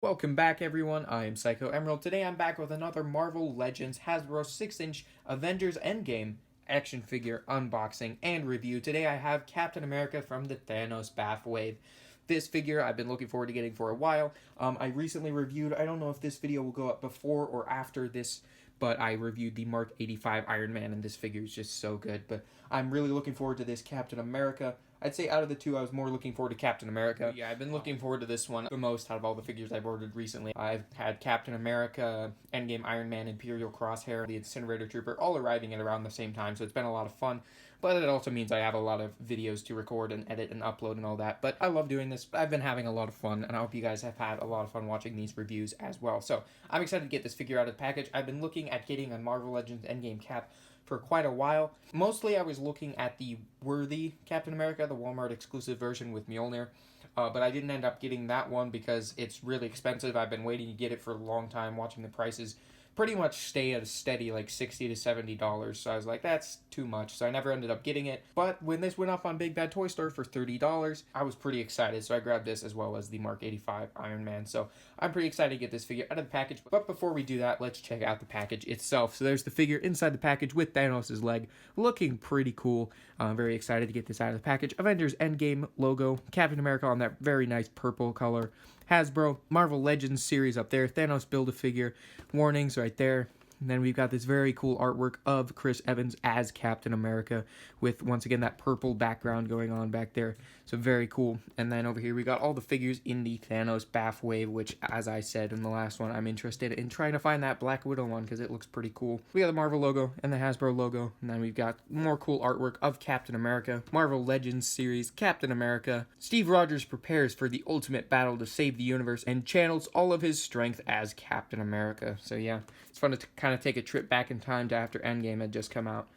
Welcome back, everyone. I am Psycho Emerald. Today I'm back with another Marvel Legends Hasbro 6-inch Avengers Endgame action figure unboxing and review. Today I have Captain America from the Thanos BAF Wave. This figure I've been looking forward to getting for a while. I recently reviewed, I don't know if this video will go up before or after this, but I reviewed the Mark 85 Iron Man, and this figure is just so good. But I'm really looking forward to this Captain America. I'd say out of the two, I was more looking forward to Captain America. Yeah, I've been looking forward to this one the most out of all the figures I've ordered recently. I've had Captain America, Endgame Iron Man, Imperial Crosshair, the Incinerator Trooper, all arriving at around the same time, so it's been a lot of fun. But it also means I have a lot of videos to record and edit and upload and all that. But I love doing this. I've been having a lot of fun, and I hope you guys have had a lot of fun watching these reviews as well. So I'm excited to get this figure out of the package. I've been looking at getting a Marvel Legends Endgame cap for quite a while. Mostly I was looking at the Worthy Captain America, the Walmart exclusive version with Mjolnir. But I didn't end up getting that one because it's really expensive. I've been waiting to get it for a long time, watching the prices pretty much stay at a steady like $60 to $70. So I was like, that's too much. So I never ended up getting it. But when this went up on Big Bad Toy Store for $30, I was pretty excited. So I grabbed this as well as the Mark 85 Iron Man. So I'm pretty excited to get this figure out of the package. But before we do that, let's check out the package itself. So there's the figure inside the package with Thanos' leg, looking pretty cool. I'm very excited to get this out of the package. Avengers Endgame logo, Captain America on that very nice purple color. Hasbro Marvel Legends series up there, Thanos Build-A-Figure, warnings right there. And then we've got this very cool artwork of Chris Evans as Captain America with, once again, that purple background going on back there. So very cool. And then over here we got all the figures in the Thanos BAF Wave, which, as I said in the last one, I'm interested in trying to find that Black Widow one because it looks pretty cool. We got the Marvel logo and the Hasbro logo. And then we've got more cool artwork of Captain America, Marvel Legends series, Captain America. Steve Rogers prepares for the ultimate battle to save the universe and channels all of his strength as Captain America. So yeah, it's fun to kind of take a trip back in time to after Endgame had just come out.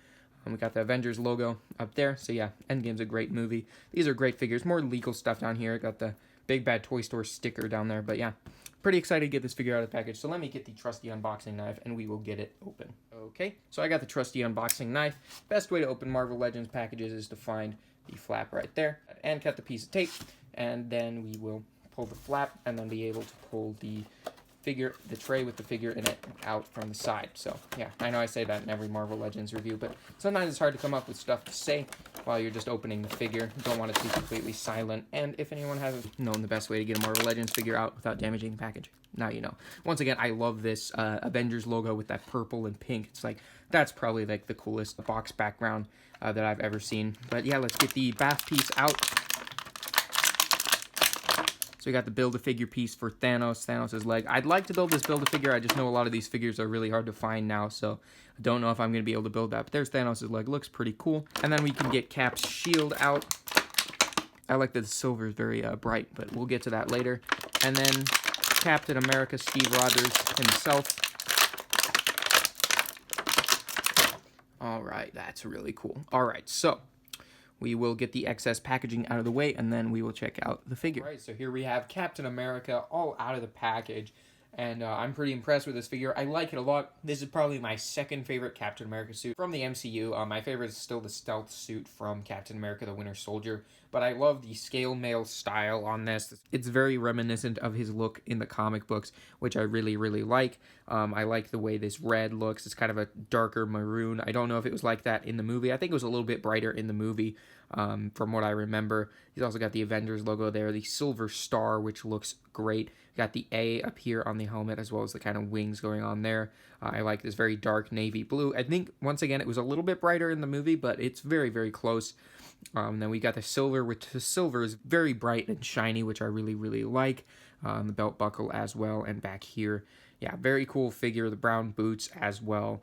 We got the Avengers logo up there. So yeah, Endgame's a great movie. These are great figures. More legal stuff down here. Got the Big Bad Toy Store sticker down there. But yeah, pretty excited to get this figure out of the package. So let me get the trusty unboxing knife and we will get it open. Okay, so I got the trusty unboxing knife. Best way to open Marvel Legends packages is to find the flap right there and cut the piece of tape. And then we will pull the flap and then be able to pull the figure, the tray with the figure in it, out from the side. So yeah, I know I say that in every Marvel Legends review, but sometimes it's hard to come up with stuff to say while you're just opening the figure. You don't want it to be completely silent. And if anyone hasn't known the best way to get a Marvel Legends figure out without damaging the package, now you know. Once again, I love this Avengers logo with that purple and pink. It's like, that's probably like the coolest box background that I've ever seen. But yeah, let's get the BAF piece out. So we got the Build-A-Figure piece for Thanos' leg. I'd like to build this Build-A-Figure. I just know a lot of these figures are really hard to find now, so I don't know if I'm going to be able to build that. But there's Thanos' leg. Looks pretty cool. And then we can get Cap's shield out. I like that the silver is very bright, but we'll get to that later. And then Captain America, Steve Rogers himself. All right, that's really cool. All right, so we will get the excess packaging out of the way, and then we will check out the figure. All right, so here we have Captain America all out of the package, and I'm pretty impressed with this figure. I like it a lot. This is probably my second favorite Captain America suit from the MCU. My favorite is still the stealth suit from Captain America, the Winter Soldier, but I love the scale mail style on this. It's very reminiscent of his look in the comic books, which I really, really like. I like the way this red looks. It's kind of a darker maroon. I don't know if it was like that in the movie. I think it was a little bit brighter in the movie, from what I remember. He's also got the Avengers logo there, the silver star, which looks great. Got the A up here on the helmet, as well as the kind of wings going on there. I like this very dark navy blue. I think, once again, it was a little bit brighter in the movie, but it's very, very close. Then we got the silver, which the silver is very bright and shiny, which I really, really like. The belt buckle as well, and back here. Yeah, very cool figure. The brown boots as well.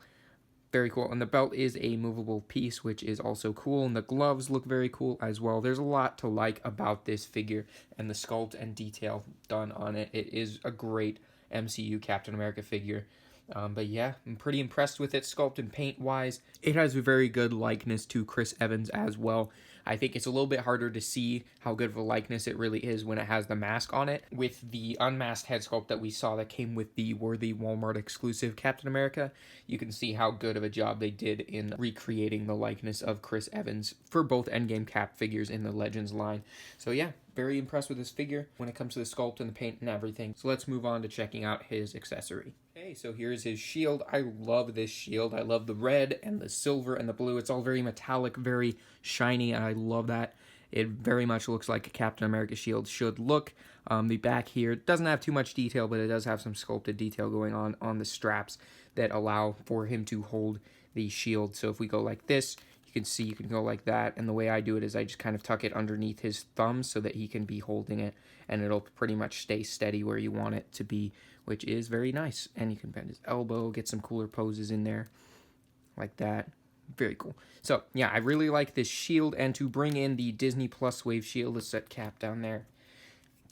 Very cool. And the belt is a movable piece, which is also cool. And the gloves look very cool as well. There's a lot to like about this figure and the sculpt and detail done on it. It is a great MCU Captain America figure. But yeah, I'm pretty impressed with it sculpt and paint wise. It has a very good likeness to Chris Evans as well. I think it's a little bit harder to see how good of a likeness it really is when it has the mask on it. With the unmasked head sculpt that we saw that came with the Worthy Walmart exclusive Captain America, you can see how good of a job they did in recreating the likeness of Chris Evans for both Endgame Cap figures in the Legends line. So yeah, very impressed with this figure when it comes to the sculpt and the paint and everything. So let's move on to checking out his accessory. Okay, so here's his shield. I love this shield. I love the red and the silver and the blue. It's all very metallic, very shiny, and I love that. It very much looks like a Captain America shield should look. The back here doesn't have too much detail, but it does have some sculpted detail going on the straps that allow for him to hold the shield. So if we go like this, you can see you can go like that, and the way I do it is I just kind of tuck it underneath his thumb so that he can be holding it, and it'll pretty much stay steady where you want it to be, which is very nice. And you can bend his elbow, get some cooler poses in there, like that. Very cool. So, yeah, I really like this shield, and to bring in the Disney Plus Wave shield, let's set Cap down there.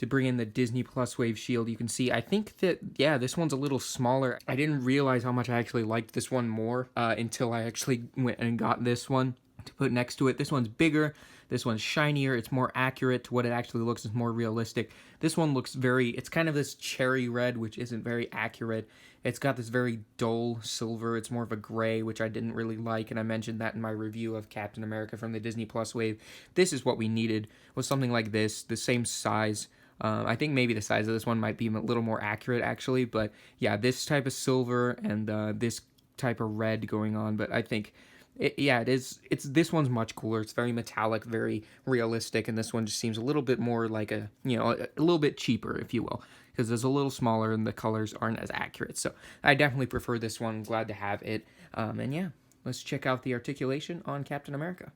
To bring in the Disney Plus Wave shield, you can see, I think that, yeah, this one's a little smaller. I didn't realize how much I actually liked this one more until I actually went and got this one to put next to it. This one's bigger. This one's shinier. It's more accurate to what it actually looks. It's more realistic. This one looks it's kind of this cherry red, which isn't very accurate. It's got this very dull silver. It's more of a gray, which I didn't really like, and I mentioned that in my review of Captain America from the Disney Plus Wave. This is what we needed, was something like this, the same size. I think maybe the size of this one might be a little more accurate, actually, but yeah, this type of silver and this type of red going on, but I think this one's much cooler. It's very metallic, very realistic, and this one just seems a little bit more like a little bit cheaper, if you will, because it's a little smaller and the colors aren't as accurate. So I definitely prefer this one. I'm glad to have it. And yeah, let's check out the articulation on Captain America.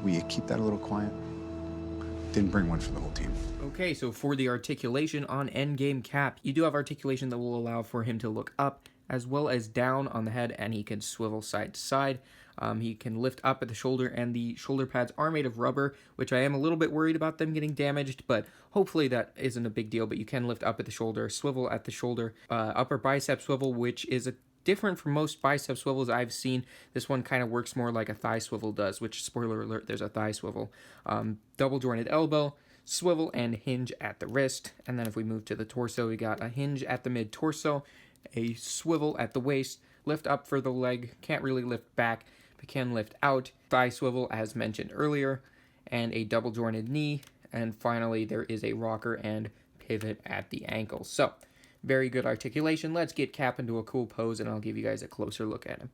Will you keep that a little quiet? Didn't bring one for the whole team. Okay, so for the articulation on Endgame Cap, you do have articulation that will allow for him to look up as well as down on the head, and he can swivel side to side. He can lift up at the shoulder, and the shoulder pads are made of rubber, which I am a little bit worried about them getting damaged, but hopefully that isn't a big deal. But you can lift up at the shoulder, swivel at the shoulder, upper bicep swivel, which is different from most bicep swivels I've seen. This one kind of works more like a thigh swivel does, which, spoiler alert, there's a thigh swivel. Double jointed elbow, swivel, and hinge at the wrist. And then if we move to the torso, we got a hinge at the mid-torso, a swivel at the waist, lift up for the leg, can't really lift back, but can lift out, thigh swivel as mentioned earlier, and a double jointed knee, and finally there is a rocker and pivot at the ankle. So, very good articulation. Let's get Cap into a cool pose, and I'll give you guys a closer look at him.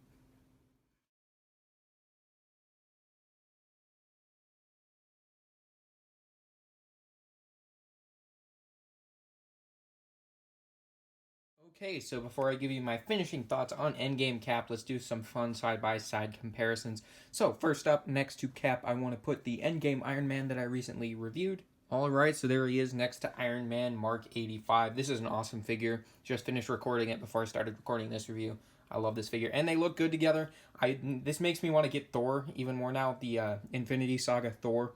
Okay, so before I give you my finishing thoughts on Endgame Cap, let's do some fun side-by-side comparisons. So, first up, next to Cap, I want to put the Endgame Iron Man that I recently reviewed. Alright, so there he is next to Iron Man Mark 85. This is an awesome figure. Just finished recording it before I started recording this review. I love this figure, and they look good together. This makes me want to get Thor even more now, the Infinity Saga Thor,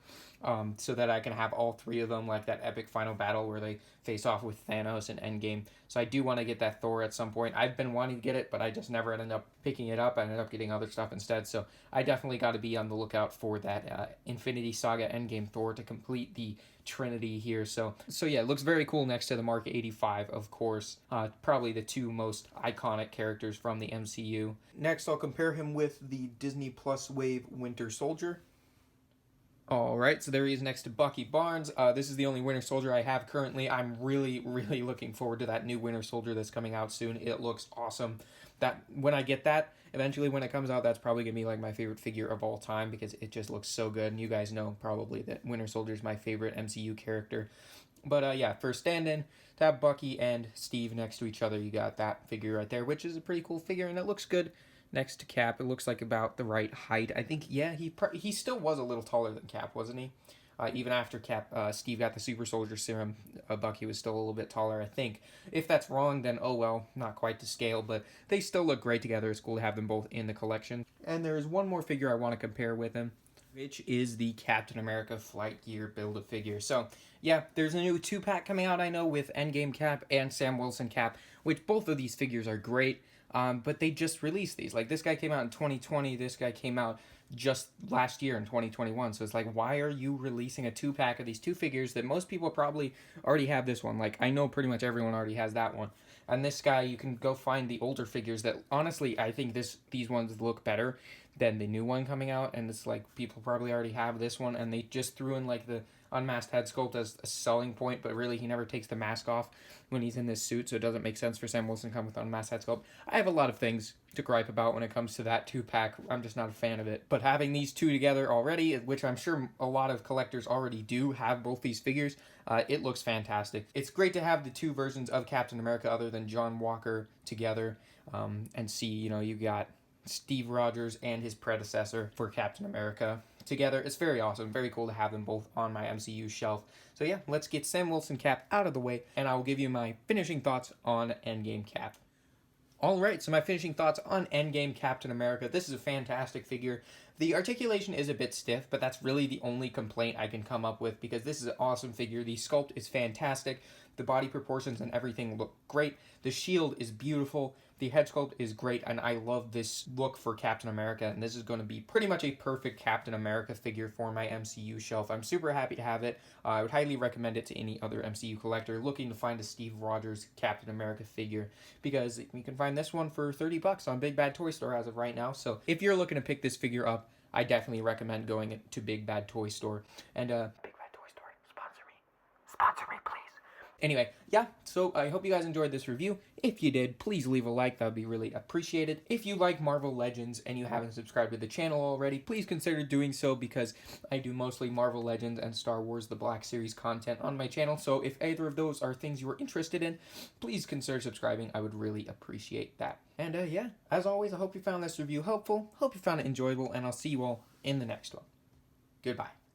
so that I can have all three of them, like that epic final battle where they face off with Thanos in Endgame. So I do want to get that Thor at some point. I've been wanting to get it, but I just never ended up picking it up. I ended up getting other stuff instead, so I definitely got to be on the lookout for that Infinity Saga Endgame Thor to complete the Trinity here. So yeah, it looks very cool next to the Mark 85, of course. Probably the two most iconic characters from the MCU. Next, I'll compare him with the Disney Plus Wave Winter Soldier. Alright, so there he is next to Bucky Barnes. This is the only Winter Soldier I have currently. I'm really, really looking forward to that new Winter Soldier that's coming out soon. It looks awesome. When I get that, eventually when it comes out, that's probably going to be like my favorite figure of all time because it just looks so good. And you guys know probably that Winter Soldier is my favorite MCU character. But yeah, for stand-in, to have Bucky and Steve next to each other, you got that figure right there, which is a pretty cool figure, and it looks good. Next to Cap, it looks like about the right height. I think, yeah, he still was a little taller than Cap, wasn't he? Even after Steve got the Super Soldier Serum, Bucky was still a little bit taller, I think. If that's wrong, then oh well, not quite to scale, but they still look great together. It's cool to have them both in the collection. And there is one more figure I want to compare with him, which is the Captain America Flight Gear Build-A-Figure. So, yeah, there's a new 2-pack coming out, I know, with Endgame Cap and Sam Wilson Cap, which both of these figures are great. But they just released these. Like, this guy came out in 2020, this guy came out just last year in 2021. So it's like, why are you releasing a 2-pack of these 2 figures that most people probably already have this one? Like, I know pretty much everyone already has that one. And this guy, you can go find the older figures that, honestly, I think these ones look better than the new one coming out. And it's like, people probably already have this one, and they just threw in like the unmasked head sculpt as a selling point, but really he never takes the mask off when he's in this suit, so it doesn't make sense for Sam Wilson to come with unmasked head sculpt. I have a lot of things to gripe about when it comes to that 2-pack. I'm just not a fan of it. But having these 2 together already, which I'm sure a lot of collectors already do have both these figures, it looks fantastic. It's great to have the 2 versions of Captain America other than John Walker together, and see, you got Steve Rogers and his predecessor for Captain America together. It's very awesome, very cool to have them both on my MCU shelf. So yeah, let's get Sam Wilson Cap out of the way, and I will give you my finishing thoughts on Endgame Cap. Alright, so my finishing thoughts on Endgame Captain America. This is a fantastic figure. The articulation is a bit stiff, but that's really the only complaint I can come up with, because this is an awesome figure. The sculpt is fantastic. The body proportions and everything look great. The shield is beautiful. The head sculpt is great, and I love this look for Captain America, and this is going to be pretty much a perfect Captain America figure for my MCU shelf. I'm super happy to have it. I would highly recommend it to any other MCU collector looking to find a Steve Rogers Captain America figure, because you can find this one for $30 on Big Bad Toy Store as of right now. So if you're looking to pick this figure up, I definitely recommend going to Big Bad Toy Store. And Big Bad Toy Store, sponsor me. Sponsor me, please. Anyway, yeah, so I hope you guys enjoyed this review. If you did, please leave a like. That would be really appreciated. If you like Marvel Legends and you haven't subscribed to the channel already, please consider doing so, because I do mostly Marvel Legends and Star Wars The Black Series content on my channel. So if either of those are things you are interested in, please consider subscribing. I would really appreciate that. And yeah, as always, I hope you found this review helpful. Hope you found it enjoyable, and I'll see you all in the next one. Goodbye.